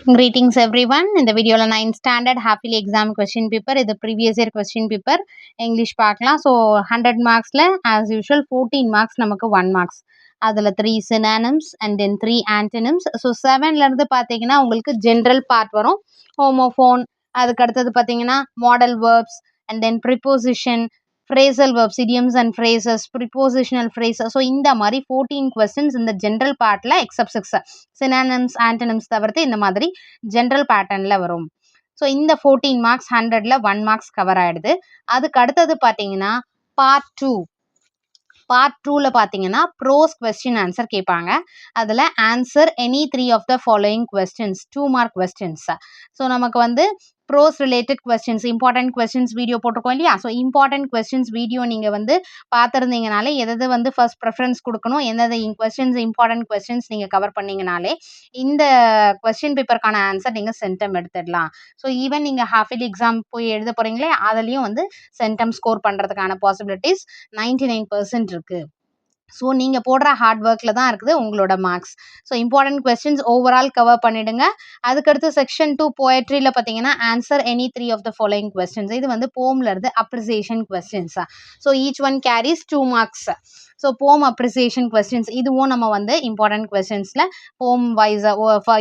Greetings everyone. In the video 9th standard half yearly exam question paper இது previous year question paper English பார்க்கலாம். So 100 marksல as usual 14 marks நமக்கு 1 marks. அதில் 3 synonyms and then 3 antonyms. So 7ல இருந்து பார்த்தீங்கன்னா உங்களுக்கு general part வரும். homophone, அதுக்கு அடுத்தது பார்த்தீங்கன்னா model verbs and then preposition, phrasal verbs, idioms and phrases, prepositional phrases. So இந்த மாதிரி 14 questions இந்த general partல except 6 synonyms, antonyms தவிர்த்து இந்த மாதிரி general patternல வரும். ஸோ இந்த 14 மார்க்ஸ் 100ல 1 மார்க்ஸ் கவர் ஆயிடுது. அதுக்கு அடுத்தது பார்த்தீங்கன்னா பார்ட் 2. பார்ட் 2ல பார்த்தீங்கன்னா ப்ரோஸ் கொஸ்டின் ஆன்சர் கேட்பாங்க. அதில் answer any 3 of the following questions 2 mark questions. So நமக்கு வந்து prose related questions important questions video போட்டிருக்கோம் இல்லையா? ஸோ இம்பார்ட்டன்ட் கொஸ்டின்ஸ் வீடியோ நீங்கள் வந்து பார்த்துருந்தீங்கனாலே எது வந்து ஃபர்ஸ்ட் ப்ரெஃபரன்ஸ் கொடுக்கணும், எந்தெந்த கொஸ்டின்ஸ் இம்பார்ட்டன்ட் கொஸ்டின்ஸ் நீங்கள் கவர் பண்ணிங்கனாலே இந்த கொஸ்டின் பேப்பருக்கான ஆன்சர் நீங்கள் சென்டம் எடுத்துடலாம். ஸோ ஈவன் நீங்கள் ஹாஃப் இயர்லி எக்ஸாம் போய் எழுத போகிறீங்களே அதுலேயும் வந்து சென்டம் ஸ்கோர் பண்ணுறதுக்கான பாசிபிலிட்டிஸ் 99% இருக்குது. ஸோ நீங்கள் போடுற ஹார்ட் ஒர்க்கில் தான் இருக்குது உங்களோட marks. So important questions overall cover பண்ணிவிடுங்க. அதுக்கடுத்து செக்ஷன் 2 போயட்ரியில் பார்த்தீங்கன்னா answer any 3 of the following questions. இது வந்து போம்ல இருந்து appreciation questions. So each one carries 2 marks. So poem appreciation questions இதுவும் நம்ம வந்து இம்பார்ட்டன்ட் கொஸ்டின்ஸில் poem wise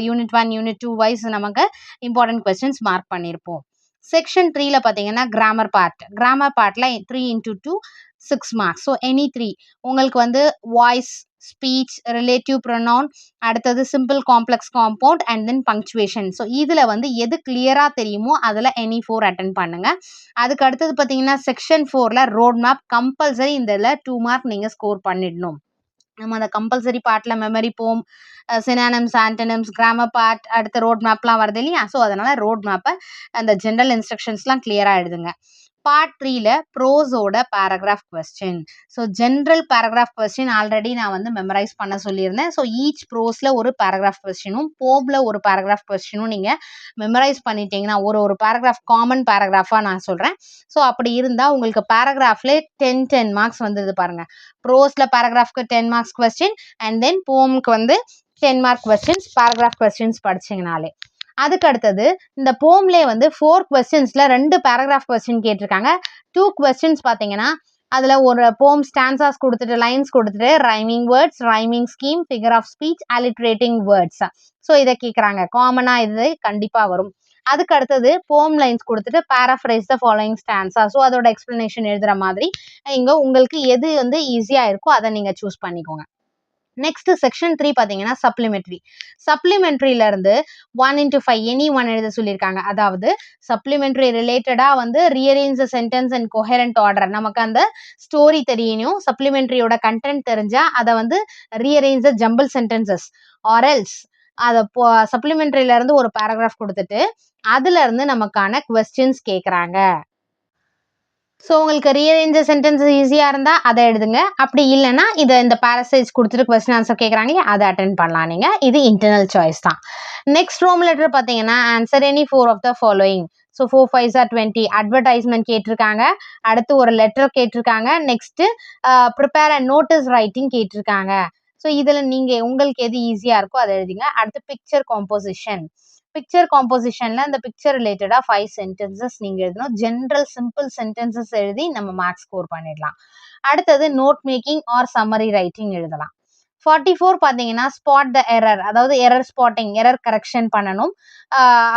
unit 1 unit 2 wise நமக்கு இம்பார்ட்டன்ட் கொஸ்டின்ஸ் மார்க் பண்ணியிருப்போம். செக்ஷன் 3ல பார்த்தீங்கன்னா கிராமர் பார்ட்டில் 3 into 2 6 மார்க்ஸ். ஸோ எனி 3 உங்களுக்கு வந்து வாய்ஸ், ஸ்பீச், ரிலேட்டிவ் ப்ரொனவுன், அடுத்தது simple complex compound and then punctuation. So இதில் வந்து எது கிளியராக தெரியுமோ அதில் எனி 4 அட்டென்ட் பண்ணுங்க. அதுக்கு அடுத்தது பார்த்தீங்கன்னா செக்ஷன் 4ல ரோட் மேப் கம்பல்சரி இதில் 2 மார்க் நீங்கள் ஸ்கோர் பண்ணிடணும். நம்ம அந்த கம்பல்சரி பார்ட்டில் மெமரி போம், சினானிம்ஸ், ஆன்டனிம்ஸ், கிராமர் பார்ட், அடுத்த ரோட் மேப்லாம் வருது இல்லையா? ஸோ அதனால் ரோட் மேப்பை அந்த ஜென்ரல் இன்ஸ்ட்ரக்ஷன்ஸ்லாம் கிளியராக எழுதுங்க. பார்ட் 3ல ப்ரோஸோட paragraph question. So general paragraph question already நான் வந்து மெமரைஸ் பண்ண சொல்லியிருந்தேன். ஸோ ஈச் ப்ரோஸில் ஒரு பேராகிராஃப் கொஸ்டினும் போமில் ஒரு பேராகிராஃப் கொஸ்டினும் நீங்கள் மெமரைஸ் பண்ணிட்டீங்கன்னா ஒரு பேராகிராஃப் காமன் பேராகிராஃபாக நான் சொல்கிறேன். ஸோ அப்படி இருந்தால் உங்களுக்கு பேராகிராஃப்லேயே 10 மார்க்ஸ் வந்தது பாருங்கள். ப்ரோஸில் பேராகிராஃப்க்கு 10 மார்க்ஸ் கொஸ்டின் அண்ட் தென் போமுக்கு வந்து 10 மார்க் கொஸ்டின்ஸ் பேராகிராஃப் கொஸ்டின்ஸ் படிச்சிங்கனாலே. அதுக்கு அடுத்தது இந்த போம்லேயே வந்து 4 கொஸ்டின்ஸில் 2 பேராகிராஃப் கொஸ்டின் கேட்டிருக்காங்க. 2 கொஸ்டின்ஸ் பார்த்தீங்கன்னா அதில் ஒரு போம் ஸ்டான்சாஸ் கொடுத்துட்டு லைன்ஸ் கொடுத்துட்டு rhyming words, rhyming scheme, figure of speech, alliterating words. So இதை கேட்குறாங்க. காமனாக இது கண்டிப்பாக வரும். அதுக்கு அடுத்தது போம் லைன்ஸ் கொடுத்துட்டு paraphrase the following stanza. So அதோட எக்ஸ்பிளனேஷன் எழுதுகிற மாதிரி இங்கே உங்களுக்கு எது வந்து ஈஸியாக இருக்கோ அதை நீங்கள் சூஸ் பண்ணிக்கோங்க. நெக்ஸ்ட் செக்ஷன் 3 பார்த்தீங்கன்னா சப்ளிமெண்ட்ரியில இருந்து 1 into 5 எனி 1 எழுத சொல்லியிருக்காங்க. அதாவது சப்ளிமெண்ட்ரி ரிலேட்டடாக வந்து rearrange the sentence and coherent order. நமக்கு அந்த ஸ்டோரி தெரியணும், சப்ளிமெண்ட்ரியோட கண்டென்ட் தெரிஞ்சால் அதை வந்து rearrange the jumble sentences or else அதை சப்ளிமெண்ட்ரியில இருந்து ஒரு பேராகிராஃப் கொடுத்துட்டு அதுல இருந்து நமக்கான கொஸ்டின்ஸ் கேட்குறாங்க. ஸோ உங்களுக்கு ரீஅரேஞ்ச் சென்டென்ஸ் ஈஸியாக இருந்தால் அதை எழுதுங்க. அப்படி இல்லைன்னா இந்த பேரசேஜ் கொடுத்துட்டு கொஸ்டின் ஆன்சர் கேட்குறாங்களே அதை அட்டென்ட் பண்ணலாம் நீங்கள். இது இன்டர்னல் சாய்ஸ் தான். நெக்ஸ்ட் ரோம் லெட்டர் பார்த்தீங்கன்னா answer any 4 of the following. So 4 5s are 20 advertisement கேட்டிருக்காங்க. அடுத்து ஒரு லெட்டர் கேட்டிருக்காங்க. Next prepare and notice writing கேட்டிருக்காங்க. ஸோ இதில் நீங்கள் உங்களுக்கு எது ஈஸியாக இருக்கோ அதை எழுதிங்க. அடுத்து பிக்சர் காம்போசிஷனில் அந்த பிக்சர் ரிலேட்டடாக 5 சென்டென்சஸ் நீங்கள் எழுதணும். ஜென்ரல் சிம்பிள் சென்டென்சஸ் எழுதி நம்ம மார்க்ஸ் ஸ்கோர் பண்ணிடலாம். அடுத்தது note making or summary writing எழுதலாம். 44 பார்த்தீங்கன்னா ஸ்பாட் த எரர், அதாவது எரர் ஸ்பாட்டிங், எரர் கரெக்ஷன் பண்ணணும்.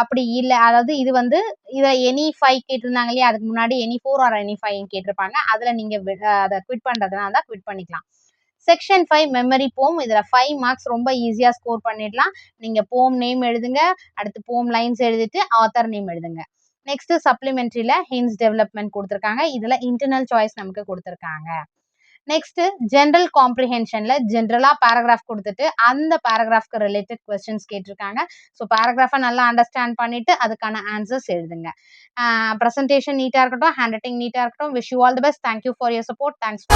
அப்படி இல்லை, அதாவது இது வந்து இதை எனி 5 கேட்டிருந்தாங்க இல்லையா? அதுக்கு முன்னாடி எனி 4 ஆர் எனி 5 கேட்டிருப்பாங்க. அதில் நீங்கள் அதை குவிட் பண்ணுறதுனா தான் குவிட் பண்ணிக்கலாம். செக்ஷன் 5 மெமரி போம். இதில் 5 மார்க்ஸ் ரொம்ப ஈஸியாக ஸ்கோர் பண்ணிடலாம். நீங்கள் போம் நேம் எழுதுங்க, அடுத்து போம் லைன்ஸ் எழுதிட்டு ஆத்தர் நேம் எழுதுங்க. நெக்ஸ்ட் சப்ளிமெண்ட்ரியில் ஹின்ஸ் டெவலப்மெண்ட் கொடுத்துருக்காங்க. இதில் இன்டர்னல் சாய்ஸ் நமக்கு கொடுத்துருக்காங்க. நெக்ஸ்ட் ஜென்ரல் காம்ப்ரிஹென்ஷனில் ஜென்ரலாக பேராகிராஃப் கொடுத்துட்டு அந்த பேராகிராஃப்க்கு ரிலேட்டட் கொஸ்டின்ஸ் கேட்டிருக்காங்க. ஸோ பேராகிராஃபை நல்லா அண்டர்ஸ்டாண்ட் பண்ணிட்டு அதுக்கான ஆன்சர்ஸ் எழுதுங்க. ப்ரெசன்டேஷன் நீட்டாக இருக்கட்டும், ஹேண்ட் ரைட்டிங் நீட்டாக இருக்கட்டும். Wish you all the best. Thank you for your support. Thanks.